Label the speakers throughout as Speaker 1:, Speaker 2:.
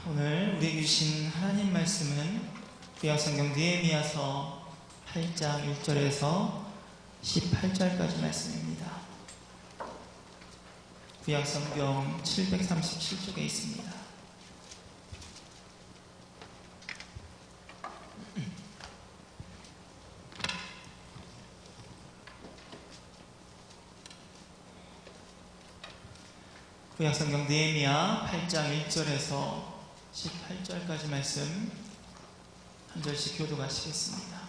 Speaker 1: 오늘 우리에게 주신 하나님 말씀은 구약성경 느헤미야서 8장 1절에서 18절까지 말씀입니다. 구약성경 737쪽에 있습니다. 구약성경 느헤미야 8장 1절에서 18절까지 말씀 한 절씩 교독하시겠습니다.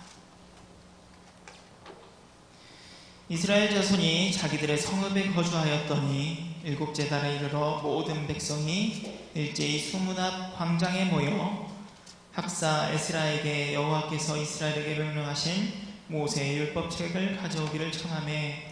Speaker 1: 이스라엘 자손이 자기들의 성읍에 거주하였더니 일곱째 달에 이르러 모든 백성이 일제히 수문 앞 광장에 모여 학사 에스라에게 여호와께서 이스라엘에게 명령하신 모세의 율법책을 가져오기를 청하매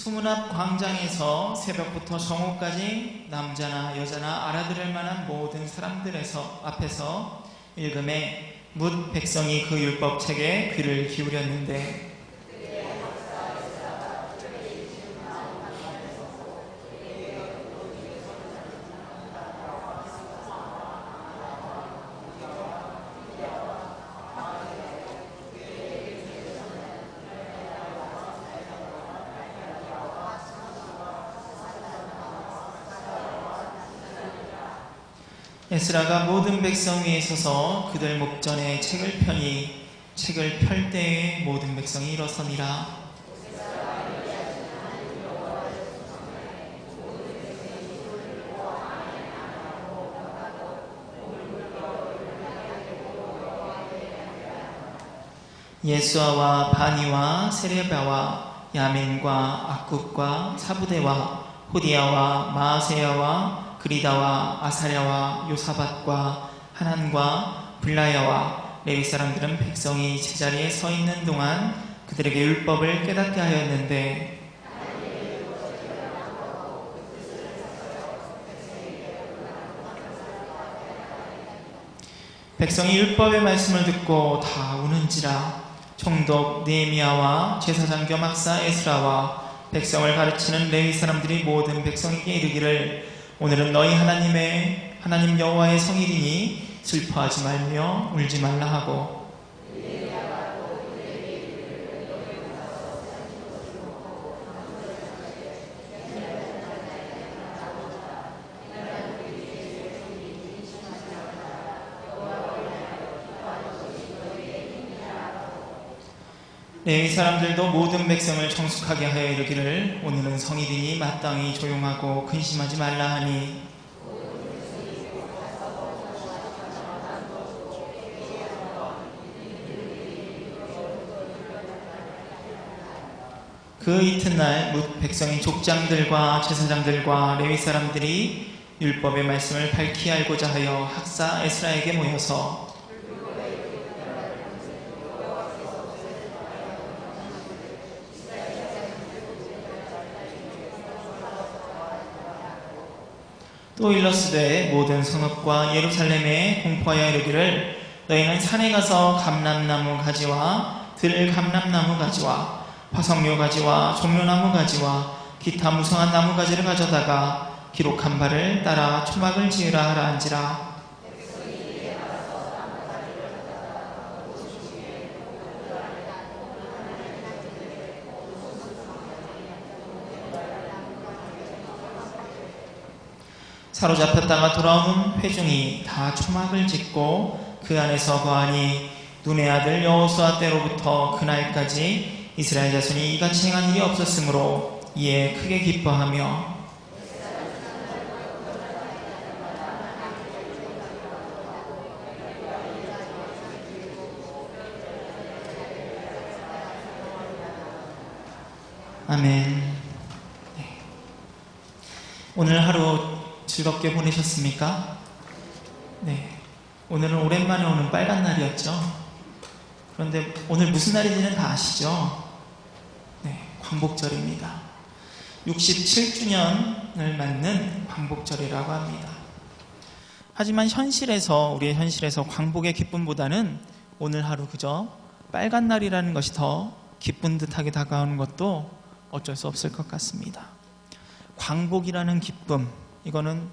Speaker 1: 수문 앞 광장에서 새벽부터 정오까지 남자나 여자나 알아들을 만한 모든 사람들에서 앞에서 읽음에 뭇 백성이 그 율법책에 귀를 기울였는데 에스라가 모든 백성 위에 서서 그들 목전에 책을 펴니 책을 펼 때에 모든 백성이 일어서니라. 예수아와 바니와 세레바와 야민과 악굽과 사부대와 호디야와 마아세야와 그리다와 아사랴와 요사밧과 하난과 블라야와 레위 사람들은 백성이 제자리에 서 있는 동안 그들에게 율법을 깨닫게 하였는데 백성이 율법의 말씀을 듣고 다 우는지라. 총독 느헤미야와 제사장 겸 학사 에스라와 백성을 가르치는 레위 사람들이 모든 백성에게 이르기를 오늘은 너희 하나님 여호와의 성일이니 슬퍼하지 말며 울지 말라 하고 레위 사람들도 모든 백성을 정숙하게 하여 이르기를 오늘은 성일이니 마땅히 조용하고 근심하지 말라 하니 그 이튿날 뭇 백성의 족장들과 제사장들과 레위 사람들이 율법의 말씀을 밝히 알고자 하여 학사 에스라에게 모여서 또 일러스되 모든 성읍과 예루살렘에 공포하여 이르기를 너희는 산에 가서 감람나무 가지와 들감람나무 가지와 화석류 가지와 종려나무 가지와 기타 무성한 나무 가지를 가져다가 기록한 바를 따라 초막을 지으라 하라 한지라. 사로잡혔다가 돌아오는 회중이 다 초막을 짓고 그 안에서 거하니 눈의 아들 여호수아 때로부터 그날까지 이스라엘 자손이 이같이 행한 일이 없었으므로 이에 크게 기뻐하며 아멘. 네. 오늘 하루 즐겁게 보내셨습니까? 네. 오늘은 오랜만에 오는 빨간 날이었죠. 그런데 오늘 무슨 날인지는 다 아시죠? 네. 광복절입니다. 67주년을 맞는 광복절이라고 합니다. 하지만 우리의 현실에서 광복의 기쁨보다는 오늘 하루 그저 빨간 날이라는 것이 더 기쁜 듯하게 다가오는 것도 어쩔 수 없을 것 같습니다. 광복이라는 기쁨, 이거는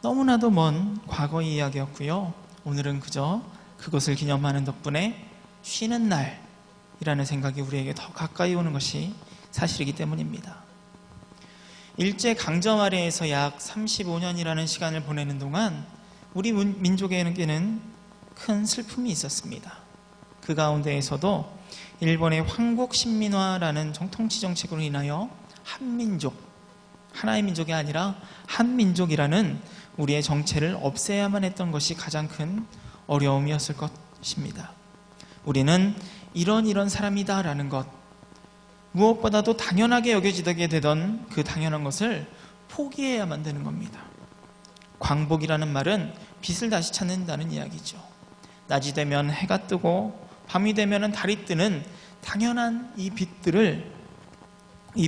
Speaker 1: 너무나도 먼 과거의 이야기였고요. 오늘은 그저 그것을 기념하는 덕분에 쉬는 날이라는 생각이 우리에게 더 가까이 오는 것이 사실이기 때문입니다. 일제 강점 아래에서 약 35년이라는 시간을 보내는 동안 우리 민족에게는 큰 슬픔이 있었습니다. 그 가운데에서도 일본의 황국신민화라는 통치 정책으로 인하여 한민족, 하나의 민족이 아니라 한민족이라는 우리의 정체를 없애야만 했던 것이 가장 큰 어려움이었을 것입니다. 우리는 이런 사람이다 라는 것, 무엇보다도 당연하게 여겨지게 되던 그 당연한 것을 포기해야만 되는 겁니다. 광복이라는 말은 빛을 다시 찾는다는 이야기죠. 낮이 되면 해가 뜨고 밤이 되면 달이 뜨는 당연한 이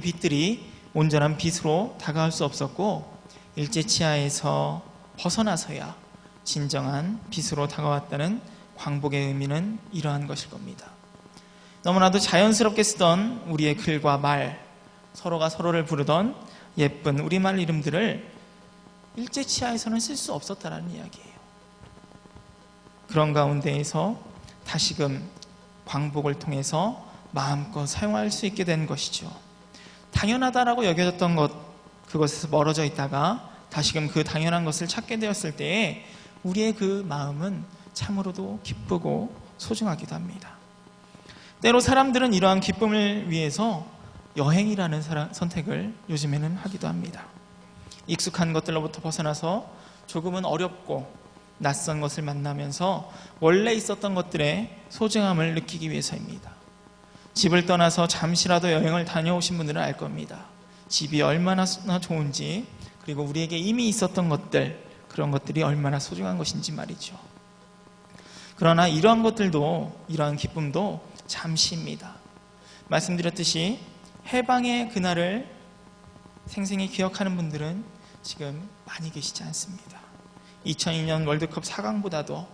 Speaker 1: 빛들이 온전한 빛으로 다가올 수 없었고, 일제치하에서 벗어나서야 진정한 빛으로 다가왔다는 광복의 의미는 이러한 것일 겁니다. 너무나도 자연스럽게 쓰던 우리의 글과 말, 서로가 서로를 부르던 예쁜 우리말 이름들을 일제치하에서는 쓸 수 없었다는 이야기예요. 그런 가운데에서 다시금 광복을 통해서 마음껏 사용할 수 있게 된 것이죠. 당연하다라고 여겨졌던 것, 그것에서 멀어져 있다가 다시금 그 당연한 것을 찾게 되었을 때에 우리의 그 마음은 참으로도 기쁘고 소중하기도 합니다. 때로 사람들은 이러한 기쁨을 위해서 여행이라는 선택을 요즘에는 하기도 합니다. 익숙한 것들로부터 벗어나서 조금은 어렵고 낯선 것을 만나면서 원래 있었던 것들의 소중함을 느끼기 위해서입니다. 집을 떠나서 잠시라도 여행을 다녀오신 분들은 알 겁니다. 집이 얼마나 좋은지, 그리고 우리에게 이미 있었던 것들, 그런 것들이 얼마나 소중한 것인지 말이죠. 그러나 이러한 것들도, 이러한 기쁨도 잠시입니다. 말씀드렸듯이 해방의 그날을 생생히 기억하는 분들은 지금 많이 계시지 않습니다. 2002년 월드컵 4강보다도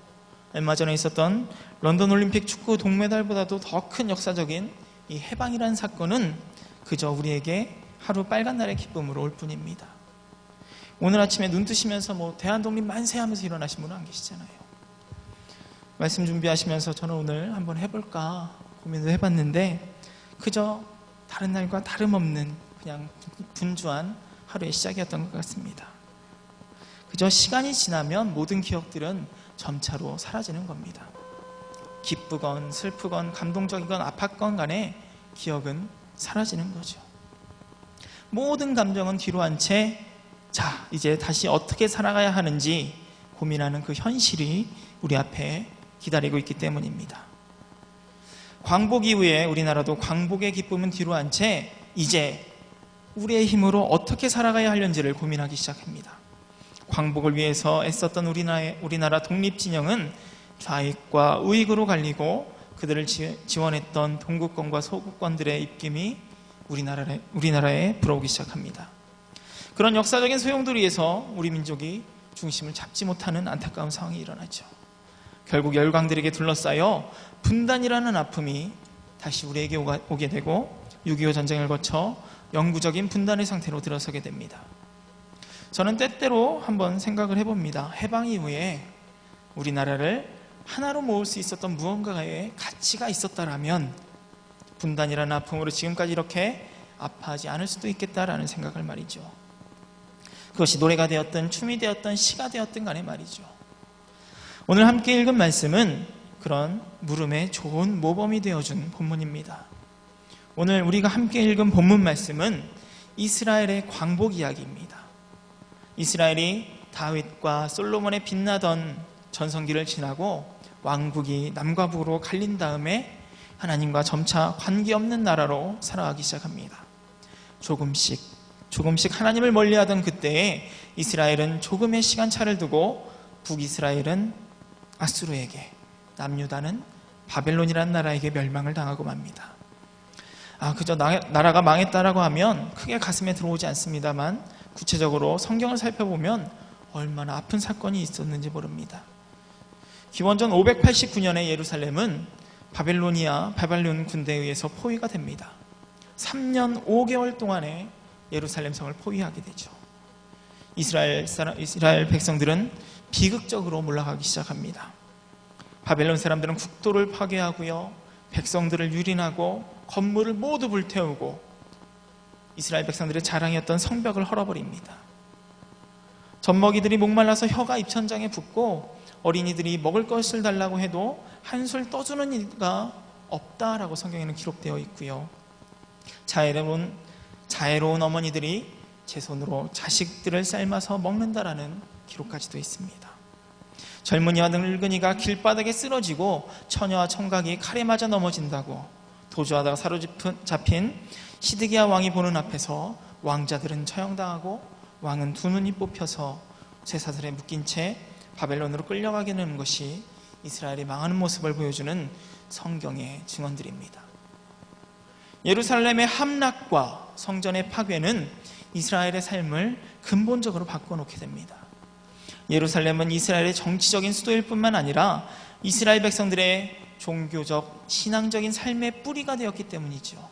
Speaker 1: 얼마 전에 있었던 런던 올림픽 축구 동메달보다도 더 큰 역사적인 이 해방이라는 사건은 그저 우리에게 하루 빨간 날의 기쁨으로 올 뿐입니다. 오늘 아침에 눈 뜨시면서 대한독립 만세 하면서 일어나신 분은 안 계시잖아요. 말씀 준비하시면서 저는 오늘 한번 해볼까 고민을 해봤는데 그저 다른 날과 다름없는 그냥 분주한 하루의 시작이었던 것 같습니다. 그저 시간이 지나면 모든 기억들은 점차로 사라지는 겁니다. 기쁘건 슬프건 감동적이건 아팠건 간에 기억은 사라지는 거죠. 모든 감정은 뒤로 한 채 이제 다시 어떻게 살아가야 하는지 고민하는 그 현실이 우리 앞에 기다리고 있기 때문입니다. 광복 이후에 우리나라도 광복의 기쁨은 뒤로 한 채 이제 우리의 힘으로 어떻게 살아가야 하는지를 고민하기 시작합니다. 광복을 위해서 애썼던 우리나라 독립진영은 좌익과 우익으로 갈리고 그들을 지원했던 동구권과 서구권들의 입김이 우리나라에 불어오기 시작합니다. 그런 역사적인 소용돌이로 인해서 우리 민족이 중심을 잡지 못하는 안타까운 상황이 일어나죠. 결국 열강들에게 둘러싸여 분단이라는 아픔이 다시 우리에게 오게 되고 6.25 전쟁을 거쳐 영구적인 분단의 상태로 들어서게 됩니다. 저는 때때로 한번 생각을 해봅니다. 해방 이후에 우리나라를 하나로 모을 수 있었던 무언가의 가치가 있었다라면 분단이라는 아픔으로 지금까지 이렇게 아파하지 않을 수도 있겠다라는 생각을 말이죠. 그것이 노래가 되었든 춤이 되었든 시가 되었든 간에 말이죠. 오늘 함께 읽은 말씀은 그런 물음에 좋은 모범이 되어준 본문입니다. 오늘 우리가 함께 읽은 본문 말씀은 이스라엘의 광복 이야기입니다. 이스라엘이 다윗과 솔로몬의 빛나던 전성기를 지나고 왕국이 남과 북으로 갈린 다음에 하나님과 점차 관계없는 나라로 살아가기 시작합니다. 조금씩 하나님을 멀리하던 그때에 이스라엘은 조금의 시간차를 두고 북이스라엘은 아수르에게, 남유다는 바벨론이라는 나라에게 멸망을 당하고 맙니다. 그저 나라가 망했다라고 하면 크게 가슴에 들어오지 않습니다만 구체적으로 성경을 살펴보면 얼마나 아픈 사건이 있었는지 모릅니다. 기원전 589년에 예루살렘은 바벨론 군대에 의해서 포위가 됩니다. 3년 5개월 동안에 예루살렘 성을 포위하게 되죠. 이스라엘 백성들은 비극적으로 몰락하기 시작합니다. 바벨론 사람들은 국도를 파괴하고요, 백성들을 유린하고 건물을 모두 불태우고 이스라엘 백성들의 자랑이었던 성벽을 헐어버립니다. 젖먹이들이 목말라서 혀가 입천장에 붙고 어린이들이 먹을 것을 달라고 해도 한술 떠주는 이가 없다라고 성경에는 기록되어 있고요, 자애로운 어머니들이 제 손으로 자식들을 삶아서 먹는다라는 기록까지도 있습니다. 젊은이와 늙은이가 길바닥에 쓰러지고 처녀와 청각이 칼에 맞아 넘어진다고 도주하다가 사로잡힌 시드기야 왕이 보는 앞에서 왕자들은 처형당하고 왕은 두 눈이 뽑혀서 쇠사슬에 묶인 채 바벨론으로 끌려가게 되는 것이 이스라엘이 망하는 모습을 보여주는 성경의 증언들입니다. 예루살렘의 함락과 성전의 파괴는 이스라엘의 삶을 근본적으로 바꿔놓게 됩니다. 예루살렘은 이스라엘의 정치적인 수도일 뿐만 아니라 이스라엘 백성들의 종교적, 신앙적인 삶의 뿌리가 되었기 때문이죠.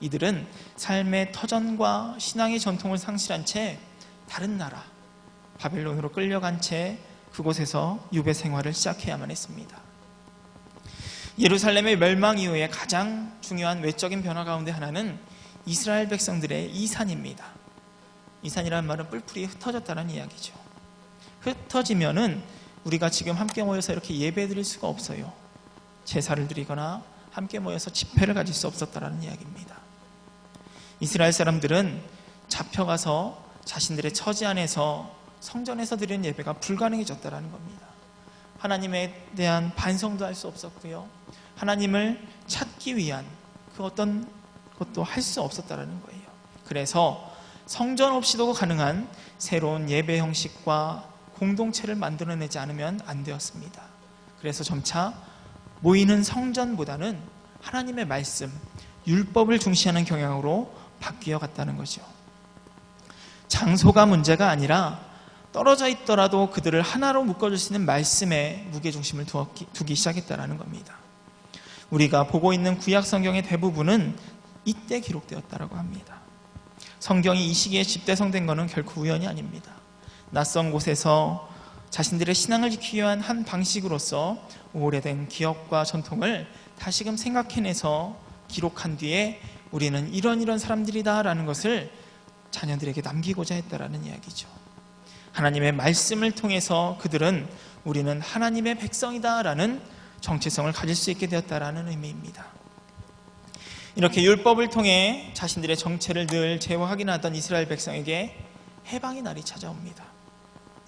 Speaker 1: 이들은 삶의 터전과 신앙의 전통을 상실한 채 다른 나라, 바벨론으로 끌려간 채 그곳에서 유배 생활을 시작해야만 했습니다. 예루살렘의 멸망 이후에 가장 중요한 외적인 변화 가운데 하나는 이스라엘 백성들의 이산입니다. 이산이라는 말은 뿔풀이 흩어졌다는 이야기죠. 흩어지면은 우리가 지금 함께 모여서 이렇게 예배 드릴 수가 없어요. 제사를 드리거나 함께 모여서 집회를 가질 수 없었다는 이야기입니다. 이스라엘 사람들은 잡혀가서 자신들의 처지 안에서 성전에서 드리는 예배가 불가능해졌다는 겁니다. 하나님에 대한 반성도 할 수 없었고요, 하나님을 찾기 위한 그 어떤 것도 할 수 없었다는 거예요. 그래서 성전 없이도 가능한 새로운 예배 형식과 공동체를 만들어내지 않으면 안 되었습니다. 그래서 점차 모이는 성전보다는 하나님의 말씀, 율법을 중시하는 경향으로 바뀌어 갔다는 거죠. 장소가 문제가 아니라 떨어져 있더라도 그들을 하나로 묶어줄 수 있는 말씀에 무게중심을 두기 시작했다는 겁니다. 우리가 보고 있는 구약 성경의 대부분은 이때 기록되었다고 합니다. 성경이 이 시기에 집대성된 것은 결코 우연이 아닙니다. 낯선 곳에서 자신들의 신앙을 지키기 위한 한 방식으로서 오래된 기억과 전통을 다시금 생각해내서 기록한 뒤에 우리는 이런 사람들이다 라는 것을 자녀들에게 남기고자 했다라는 이야기죠. 하나님의 말씀을 통해서 그들은 우리는 하나님의 백성이다 라는 정체성을 가질 수 있게 되었다라는 의미입니다. 이렇게 율법을 통해 자신들의 정체를 늘 재확인하던 이스라엘 백성에게 해방의 날이 찾아옵니다.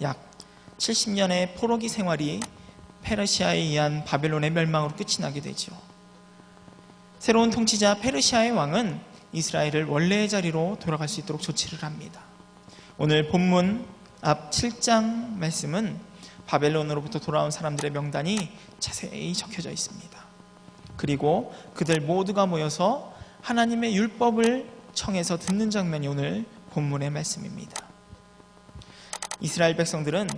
Speaker 1: 약 70년의 포로기 생활이 페르시아에 의한 바벨론의 멸망으로 끝이 나게 되죠. 새로운 통치자 페르시아의 왕은 이스라엘을 원래의 자리로 돌아갈 수 있도록 조치를 합니다. 오늘 본문 앞 7장 말씀은 바벨론으로부터 돌아온 사람들의 명단이 자세히 적혀져 있습니다. 그리고 그들 모두가 모여서 하나님의 율법을 청해서 듣는 장면이 오늘 본문의 말씀입니다. 이스라엘 백성들은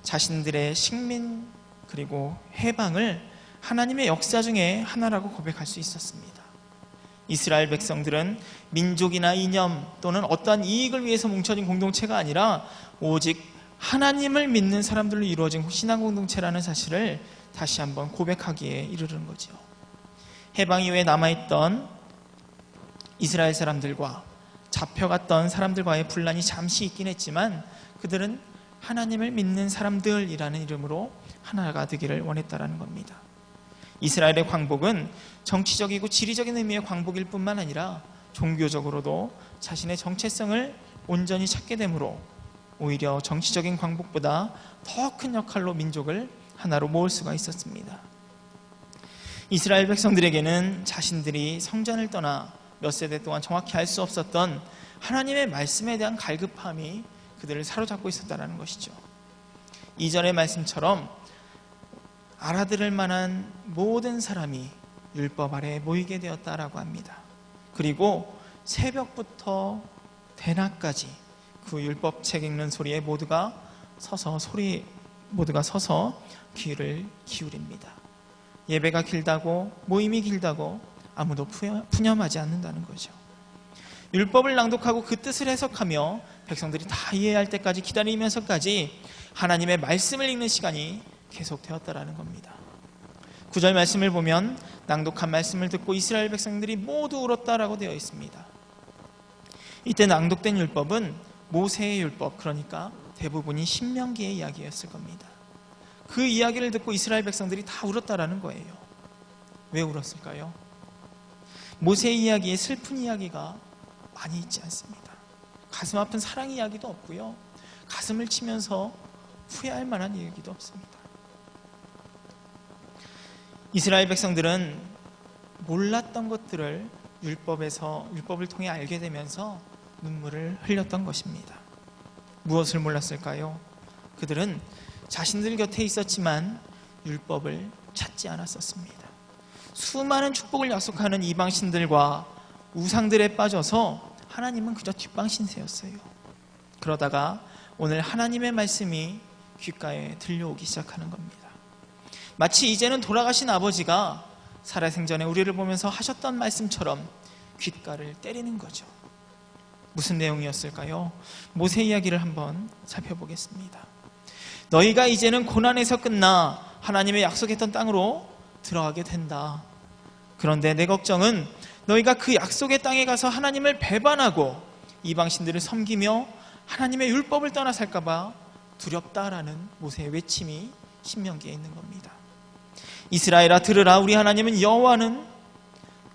Speaker 1: 자신들의 식민 그리고 해방을 하나님의 역사 중에 하나라고 고백할 수 있었습니다. 이스라엘 백성들은 민족이나 이념 또는 어떠한 이익을 위해서 뭉쳐진 공동체가 아니라 오직 하나님을 믿는 사람들로 이루어진 신앙 공동체라는 사실을 다시 한번 고백하기에 이르는 거죠. 해방 이후에 남아있던 이스라엘 사람들과 잡혀갔던 사람들과의 분란이 잠시 있긴 했지만 그들은 하나님을 믿는 사람들이라는 이름으로 하나가 되기를 원했다라는 겁니다. 이스라엘의 광복은 정치적이고 지리적인 의미의 광복일 뿐만 아니라 종교적으로도 자신의 정체성을 온전히 찾게 되므로 오히려 정치적인 광복보다 더 큰 역할로 민족을 하나로 모을 수가 있었습니다. 이스라엘 백성들에게는 자신들이 성전을 떠나 몇 세대 동안 정확히 알 수 없었던 하나님의 말씀에 대한 갈급함이 그들을 사로잡고 있었다는 것이죠. 이전의 말씀처럼 알아들을 만한 모든 사람이 율법 아래에 모이게 되었다라고 합니다. 그리고 새벽부터 대낮까지 그 율법책 읽는 소리에 모두가 서서 귀를 기울입니다. 예배가 길다고, 모임이 길다고 아무도 푸념하지 않는다는 거죠. 율법을 낭독하고 그 뜻을 해석하며 백성들이 다 이해할 때까지 기다리면서까지 하나님의 말씀을 읽는 시간이 계속되었다라는 겁니다. 9절 말씀을 보면 낭독한 말씀을 듣고 이스라엘 백성들이 모두 울었다라고 되어 있습니다. 이때 낭독된 율법은 모세의 율법, 그러니까 대부분이 신명기의 이야기였을 겁니다. 그 이야기를 듣고 이스라엘 백성들이 다 울었다라는 거예요. 왜 울었을까요? 모세의 이야기에 슬픈 이야기가 많이 있지 않습니다. 가슴 아픈 사랑 이야기도 없고요, 가슴을 치면서 후회할 만한 이야기도 없습니다. 이스라엘 백성들은 몰랐던 것들을 율법을 통해 알게 되면서 눈물을 흘렸던 것입니다. 무엇을 몰랐을까요? 그들은 자신들 곁에 있었지만 율법을 찾지 않았었습니다. 수많은 축복을 약속하는 이방신들과 우상들에 빠져서 하나님은 그저 뒷방신세였어요. 그러다가 오늘 하나님의 말씀이 귓가에 들려오기 시작하는 겁니다. 마치 이제는 돌아가신 아버지가 살아생전에 우리를 보면서 하셨던 말씀처럼 귓가를 때리는 거죠. 무슨 내용이었을까요? 모세 이야기를 한번 살펴보겠습니다. 너희가 이제는 고난에서 끝나 하나님의 약속했던 땅으로 들어가게 된다. 그런데 내 걱정은 너희가 그 약속의 땅에 가서 하나님을 배반하고 이방신들을 섬기며 하나님의 율법을 떠나 살까봐 두렵다라는 모세의 외침이 신명기에 있는 겁니다. 이스라엘아 들으라, 우리 하나님은 여호와는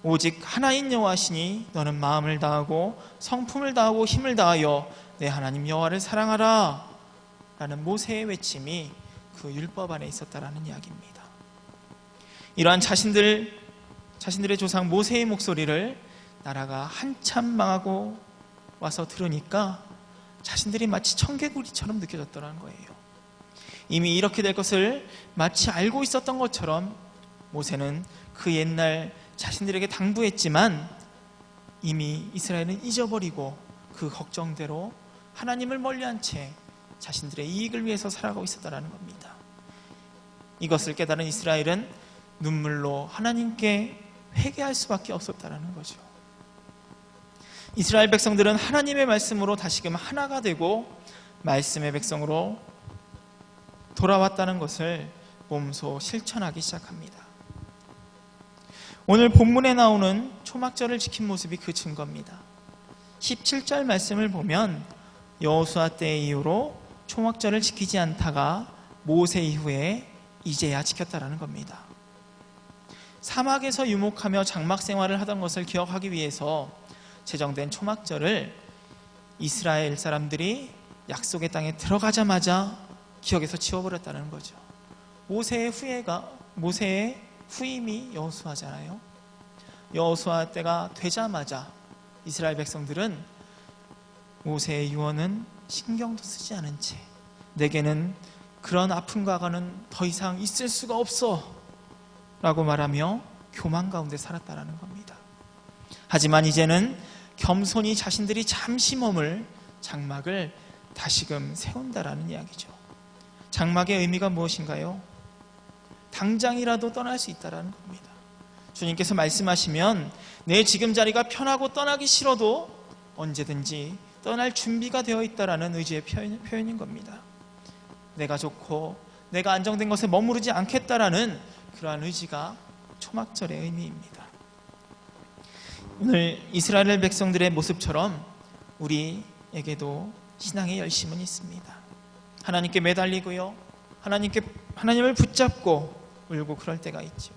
Speaker 1: 오직 하나인 여호와시니 너는 마음을 다하고 성품을 다하고 힘을 다하여 내 하나님 여호와를 사랑하라 라는 모세의 외침이 그 율법 안에 있었다라는 이야기입니다. 이러한 자신들의 조상 모세의 목소리를 나라가 한참 망하고 와서 들으니까 자신들이 마치 청개구리처럼 느껴졌더라는 거예요. 이미 이렇게 될 것을 마치 알고 있었던 것처럼 모세는 그 옛날 자신들에게 당부했지만 이미 이스라엘은 잊어버리고 그 걱정대로 하나님을 멀리한 채 자신들의 이익을 위해서 살아가고 있었다는 겁니다. 이것을 깨달은 이스라엘은 눈물로 하나님께 회개할 수밖에 없었다는 거죠. 이스라엘 백성들은 하나님의 말씀으로 다시금 하나가 되고 말씀의 백성으로 돌아왔다는 것을 몸소 실천하기 시작합니다. 오늘 본문에 나오는 초막절을 지킨 모습이 그 증거입니다. 17절 말씀을 보면 여호수아 때의 이후로 초막절을 지키지 않다가 모세 이후에 이제야 지켰다라는 겁니다. 사막에서 유목하며 장막 생활을 하던 것을 기억하기 위해서 제정된 초막절을 이스라엘 사람들이 약속의 땅에 들어가자마자 기억에서 지워버렸다는 거죠. 모세의 후임이 여호수아잖아요. 여호수아 때가 되자마자 이스라엘 백성들은 모세의 유언은 신경도 쓰지 않은 채 내게는 그런 아픔과 가는 더 이상 있을 수가 없어 라고 말하며 교만 가운데 살았다는 겁니다. 하지만 이제는 겸손히 자신들이 잠시 머물 장막을 다시금 세운다라는 이야기죠. 장막의 의미가 무엇인가요? 당장이라도 떠날 수 있다는 겁니다. 주님께서 말씀하시면 내 지금 자리가 편하고 떠나기 싫어도 언제든지 떠날 준비가 되어 있다는 의지의 표현인 겁니다. 내가 좋고 내가 안정된 것에 머무르지 않겠다라는 그러한 의지가 초막절의 의미입니다. 오늘 이스라엘 백성들의 모습처럼 우리에게도 신앙의 열심은 있습니다. 하나님께 매달리고요, 하나님을 붙잡고 울고 그럴 때가 있죠.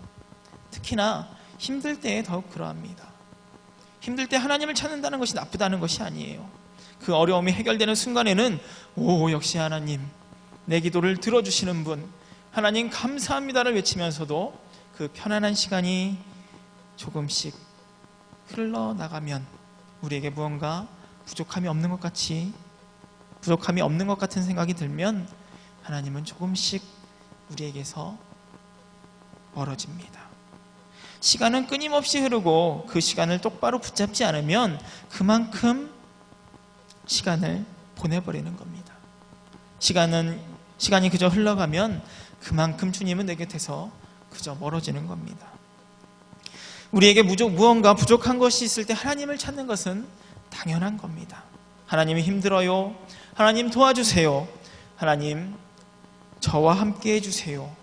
Speaker 1: 특히나 힘들 때에 더욱 그러합니다. 힘들 때 하나님을 찾는다는 것이 나쁘다는 것이 아니에요. 그 어려움이 해결되는 순간에는 역시 하나님, 내 기도를 들어주시는 분, 하나님 감사합니다를 외치면서도 그 편안한 시간이 조금씩 흘러나가면 우리에게 무언가 부족함이 없는 것 같은 생각이 들면 하나님은 조금씩 우리에게서 멀어집니다. 시간은 끊임없이 흐르고 그 시간을 똑바로 붙잡지 않으면 그만큼 시간을 보내버리는 겁니다. 시간이 그저 흘러가면 그만큼 주님은 내 곁에서 그저 멀어지는 겁니다. 우리에게 무언가 부족한 것이 있을 때 하나님을 찾는 것은 당연한 겁니다. 하나님이 힘들어요. 하나님 도와주세요. 하나님 저와 함께 해주세요.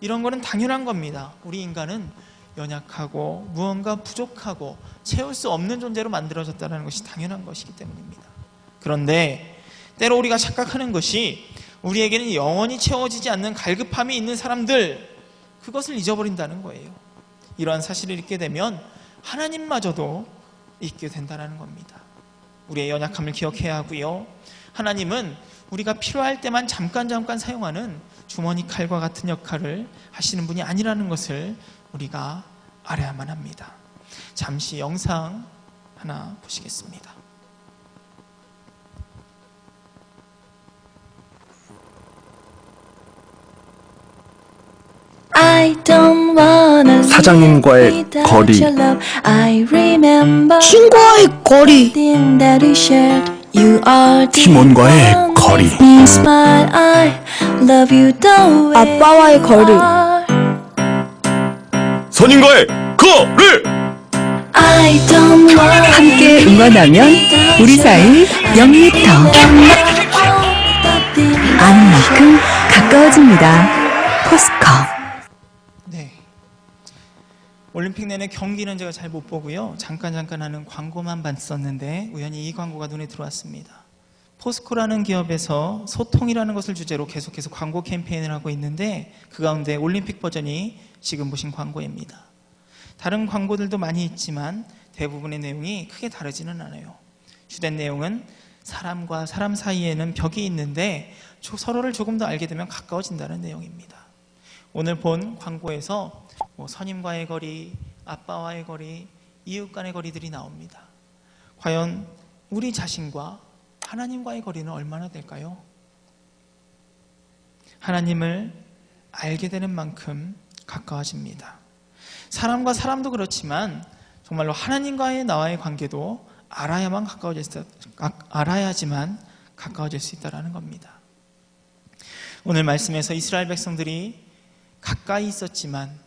Speaker 1: 이런 거는 당연한 겁니다. 우리 인간은 연약하고 무언가 부족하고 채울 수 없는 존재로 만들어졌다는 것이 당연한 것이기 때문입니다. 그런데 때로 우리가 착각하는 것이 우리에게는 영원히 채워지지 않는 갈급함이 있는 사람들, 그것을 잊어버린다는 거예요. 이러한 사실을 잊게 되면 하나님마저도 잊게 된다는 겁니다. 우리의 연약함을 기억해야 하고요. 하나님은 우리가 필요할 때만 잠깐 사용하는 주머니 칼과 같은 역할을 하시는 분이 아니라는 것을 우리가 알아야만 합니다. 잠시 영상 하나 보시겠습니다.
Speaker 2: 사장님과의 거리,
Speaker 3: 친구와의 거리,
Speaker 2: 팀원과의 거리,
Speaker 3: 아빠와의 거리,
Speaker 2: 선임과의 거리.
Speaker 4: 함께 응원하면 우리 사이 0m 아는 만큼 가까워집니다. 포스코.
Speaker 1: 네, 올림픽 내내 경기는 제가 잘 못 보고요. 잠깐 하는 광고만 봤었는데 우연히 이 광고가 눈에 들어왔습니다. 포스코라는 기업에서 소통이라는 것을 주제로 계속해서 광고 캠페인을 하고 있는데 그 가운데 올림픽 버전이 지금 보신 광고입니다. 다른 광고들도 많이 있지만 대부분의 내용이 크게 다르지는 않아요. 주된 내용은 사람과 사람 사이에는 벽이 있는데 서로를 조금 더 알게 되면 가까워진다는 내용입니다. 오늘 본 광고에서 선임과의 거리, 아빠와의 거리, 이웃 간의 거리들이 나옵니다. 과연 우리 자신과 하나님과의 거리는 얼마나 될까요? 하나님을 알게 되는 만큼 가까워집니다. 사람과 사람도 그렇지만 정말로 하나님과의 나와의 관계도 알아야지만 가까워질 수 있다는 겁니다. 오늘 말씀에서 이스라엘 백성들이 가까이 있었지만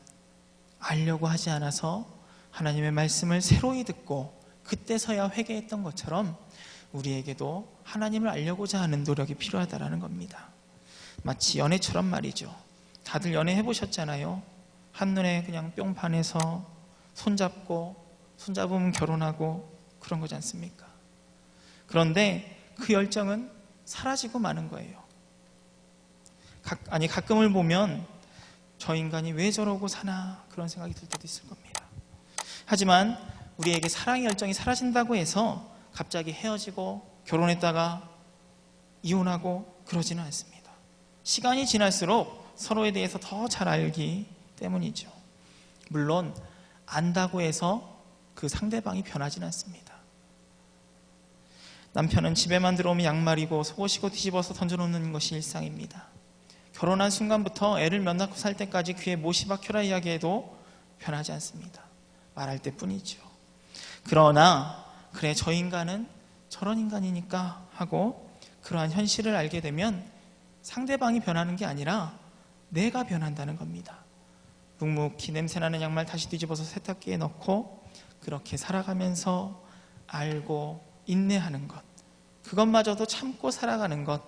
Speaker 1: 알려고 하지 않아서 하나님의 말씀을 새로이 듣고 그때서야 회개했던 것처럼 우리에게도 하나님을 알려고자 하는 노력이 필요하다는 겁니다. 마치 연애처럼 말이죠. 다들 연애 해보셨잖아요. 한눈에 그냥 뿅 반해서 손잡으면 결혼하고 그런 거지 않습니까? 그런데 그 열정은 사라지고 마는 거예요. 가끔을 보면 저 인간이 왜 저러고 사나 그런 생각이 들 때도 있을 겁니다. 하지만 우리에게 사랑의 열정이 사라진다고 해서 갑자기 헤어지고 결혼했다가 이혼하고 그러지는 않습니다. 시간이 지날수록 서로에 대해서 더 잘 알기 때문이죠. 물론 안다고 해서 그 상대방이 변하지는 않습니다. 남편은 집에만 들어오면 양말이고 속옷이고 뒤집어서 던져놓는 것이 일상입니다. 결혼한 순간부터 애를 몇 낳고 살 때까지 귀에 못이 박혀라 이야기해도 변하지 않습니다. 말할 때뿐이죠. 그러나 그래 저 인간은 저런 인간이니까 하고 그러한 현실을 알게 되면 상대방이 변하는 게 아니라 내가 변한다는 겁니다. 묵묵히 냄새나는 양말 다시 뒤집어서 세탁기에 넣고 그렇게 살아가면서 알고 인내하는 것, 그것마저도 참고 살아가는 것,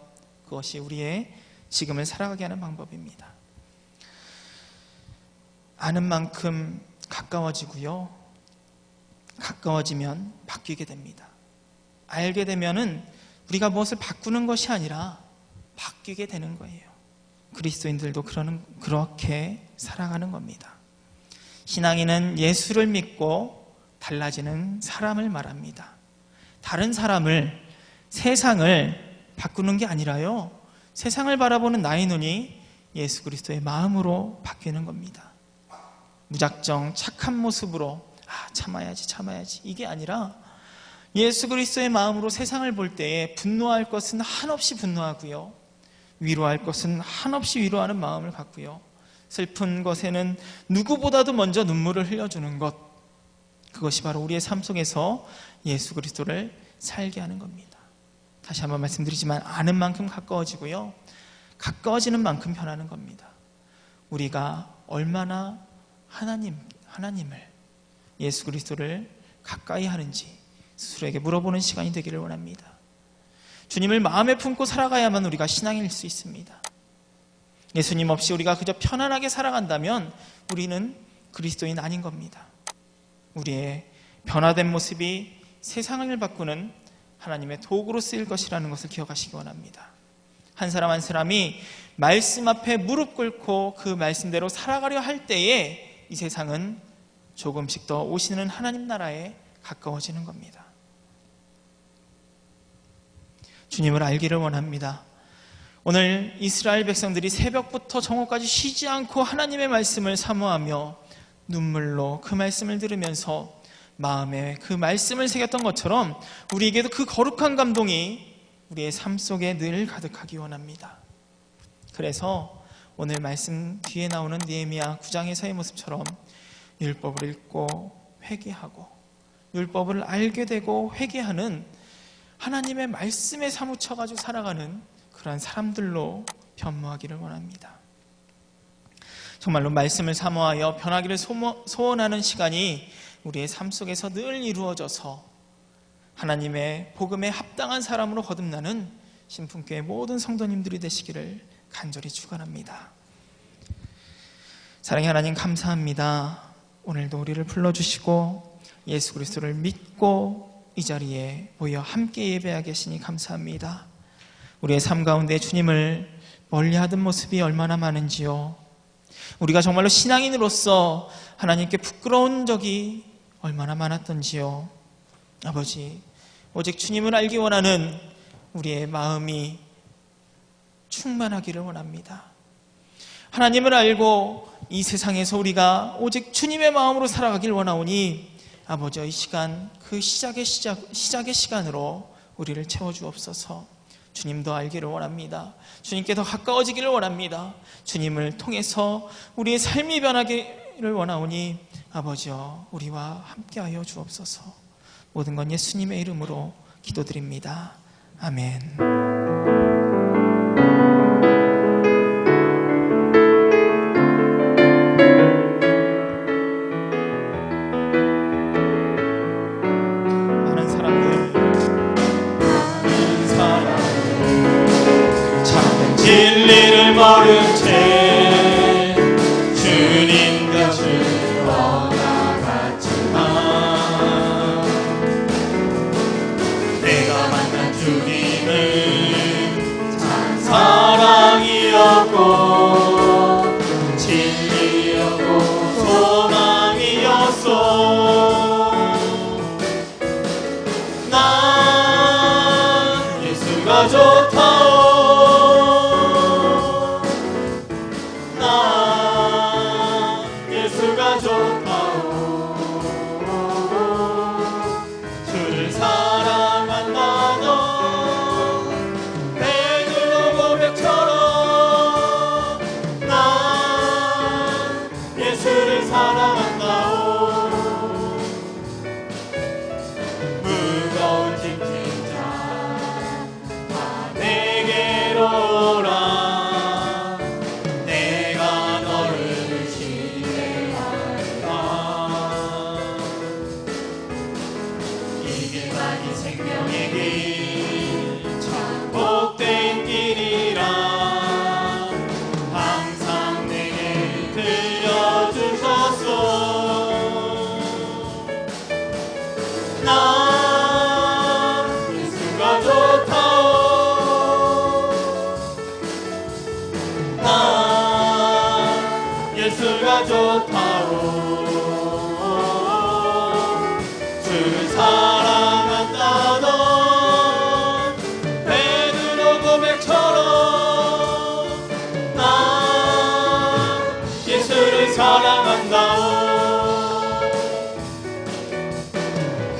Speaker 1: 그것이 우리의 지금을 살아가게 하는 방법입니다. 아는 만큼 가까워지고요. 가까워지면 바뀌게 됩니다. 알게 되면은 우리가 무엇을 바꾸는 것이 아니라 바뀌게 되는 거예요. 그리스도인들도 그렇게 살아가는 겁니다. 신앙인은 예수를 믿고 달라지는 사람을 말합니다. 다른 사람을, 세상을 바꾸는 게 아니라요, 세상을 바라보는 나의 눈이 예수 그리스도의 마음으로 바뀌는 겁니다. 무작정 착한 모습으로 참아야지 이게 아니라 예수 그리스도의 마음으로 세상을 볼 때에 분노할 것은 한없이 분노하고요, 위로할 것은 한없이 위로하는 마음을 갖고요, 슬픈 것에는 누구보다도 먼저 눈물을 흘려주는 것, 그것이 바로 우리의 삶 속에서 예수 그리스도를 살게 하는 겁니다. 다시 한번 말씀드리지만 아는 만큼 가까워지고요, 가까워지는 만큼 변하는 겁니다. 우리가 얼마나 하나님을, 예수 그리스도를 가까이 하는지 스스로에게 물어보는 시간이 되기를 원합니다. 주님을 마음에 품고 살아가야만 우리가 신앙일 수 있습니다. 예수님 없이 우리가 그저 편안하게 살아간다면 우리는 그리스도인 아닌 겁니다. 우리의 변화된 모습이 세상을 바꾸는 하나님의 도구로 쓰일 것이라는 것을 기억하시기 원합니다. 한 사람 한 사람이 말씀 앞에 무릎 꿇고 그 말씀대로 살아가려 할 때에 이 세상은 조금씩 더 오시는 하나님 나라에 가까워지는 겁니다. 주님을 알기를 원합니다. 오늘 이스라엘 백성들이 새벽부터 정오까지 쉬지 않고 하나님의 말씀을 사모하며 눈물로 그 말씀을 들으면서 마음에 그 말씀을 새겼던 것처럼 우리에게도 그 거룩한 감동이 우리의 삶 속에 늘 가득하기 원합니다. 그래서 오늘 말씀 뒤에 나오는 느헤미야 9장에서의 모습처럼 율법을 읽고 회개하고 율법을 알게 되고 회개하는 하나님의 말씀에 사무쳐가지고 살아가는 그러한 사람들로 변모하기를 원합니다. 정말로 말씀을 사모하여 변하기를 소원하는 시간이 우리의 삶 속에서 늘 이루어져서 하나님의 복음에 합당한 사람으로 거듭나는 신풍교회 모든 성도님들이 되시기를 간절히 축원합니다. 사랑의 하나님, 감사합니다. 오늘도 우리를 불러주시고 예수 그리스도를 믿고 이 자리에 모여 함께 예배하게 하시니 감사합니다. 우리의 삶 가운데 주님을 멀리하던 모습이 얼마나 많은지요. 우리가 정말로 신앙인으로서 하나님께 부끄러운 적이 얼마나 많았던지요. 아버지, 오직 주님을 알기 원하는 우리의 마음이 충만하기를 원합니다. 하나님을 알고 이 세상에서 우리가 오직 주님의 마음으로 살아가길 원하오니 아버지, 이 시간, 그 시작의 시간으로 우리를 채워주옵소서. 주님도 알기를 원합니다. 주님께 더 가까워지기를 원합니다. 주님을 통해서 우리의 삶이 변하기를 원하오니 아버지여, 우리와 함께하여 주옵소서. 모든 건 예수님의 이름으로 기도드립니다. 아멘.
Speaker 5: 진리를 모른 채 주님 곁을 떠나갔지만 내가 만난 주님은 참 사랑이었고 진리였고 소망이었소. 난 예수가 좋다오. 주를 사랑한다던 베드로 고백처럼 난 예수를 사랑한다오. 무거운 짐진 자 다 내게로 오라. 내가 너를 지혜하리라. 이 길만이 생명의 길, 참 복된 길이라. 항상 내게 들려주셨소. 난 예수가 좋다오. 난 예수가 좋다오. 주를 사랑한다던 베드로 고백처럼 난 예수를 사랑한다오.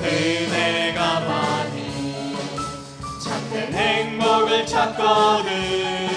Speaker 5: 그대가 많이 참된 행복을 찾거든